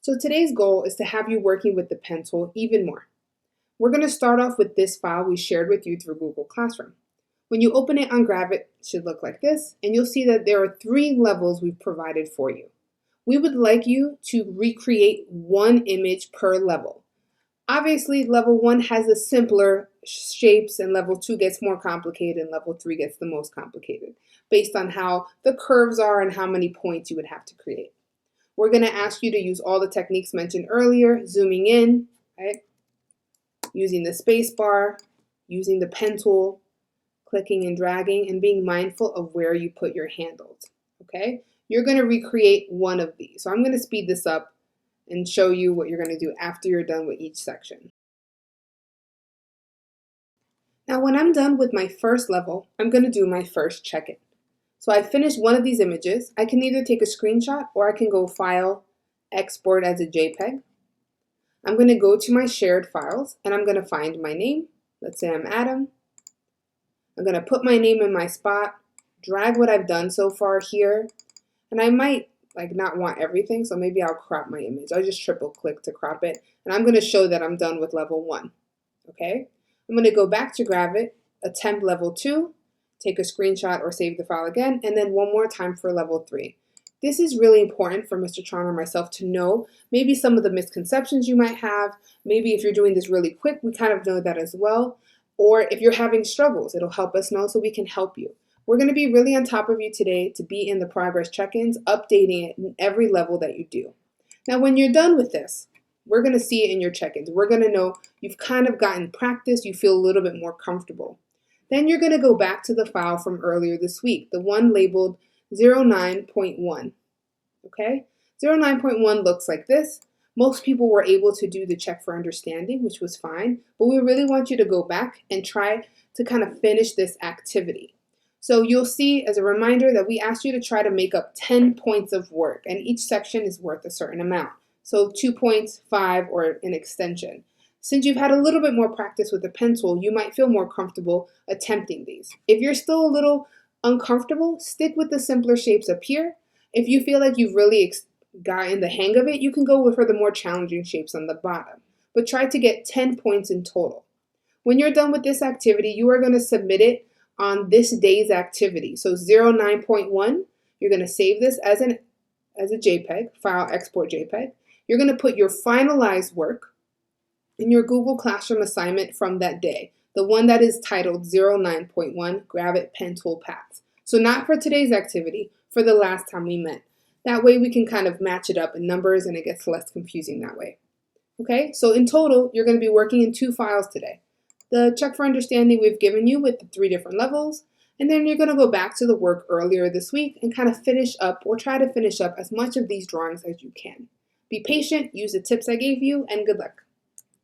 So today's goal is to have you working with the pen tool even more. We're going to start off with this file we shared with you through Google Classroom. When you open it on Gravit, it should look like this, and you'll see that there are 3 levels we've provided for you. We would like you to recreate 1 image per level. Obviously, level 1 has the simpler shapes, and level 2 gets more complicated, and level 3 gets the most complicated, based on how the curves are and how many points you would have to create. We're going to ask you to use all the techniques mentioned earlier, zooming in, right? Using the space bar, using the pen tool, clicking and dragging, and being mindful of where you put your handles, okay? You're going to recreate 1 of these. So I'm going to speed this up and show you what you're going to do after you're done with each section. Now, when I'm done with my first level, I'm going to do my first check-in. So I finished 1 of these images. I can either take a screenshot or I can go File, Export as a JPEG. I'm going to go to my shared files and I'm going to find my name. Let's say I'm Adam. I'm going to put my name in my spot, drag what I've done so far here, and I might not want everything, so maybe I'll crop my image. I'll just triple click to crop it, and I'm going to show that I'm done with level 1. Okay? I'm going to go back to Gravit, attempt level 2, take a screenshot or save the file again, and then 1 more time for level 3. This is really important for Mr. Tron or myself to know maybe some of the misconceptions you might have. Maybe if you're doing this really quick, we kind of know that as well. Or if you're having struggles, it'll help us know so we can help you. We're going to be really on top of you today to be in the progress check-ins, updating it in every level that you do. Now, when you're done with this, we're going to see it in your check-ins. We're going to know you've kind of gotten practice, you feel a little bit more comfortable. Then you're going to go back to the file from earlier this week, the one labeled 09.1. Okay? 09.1 looks like this. Most people were able to do the check for understanding, which was fine, but we really want you to go back and try to kind of finish this activity. So you'll see as a reminder that we asked you to try to make up 10 points of work, and each section is worth a certain amount. So 2 points, 5, or an extension. Since you've had a little bit more practice with the pen tool, you might feel more comfortable attempting these. If you're still a little uncomfortable, stick with the simpler shapes up here. If you feel like you've really gotten the hang of it, you can go for the more challenging shapes on the bottom. But try to get 10 points in total. When you're done with this activity, you are going to submit it on this day's activity. So 09.1, you're going to save this as a JPEG, file export JPEG. You're going to put your finalized work in your Google Classroom assignment from that day, the one that is titled 09.1 Gravit Pen Tool Paths. So not for today's activity, for the last time we met. That way we can kind of match it up in numbers and it gets less confusing that way. Okay, so in total, you're going to be working in 2 files today. The check for understanding we've given you with the 3 different levels, and then you're going to go back to the work earlier this week and kind of finish up or try to finish up as much of these drawings as you can. Be patient, use the tips I gave you, and good luck.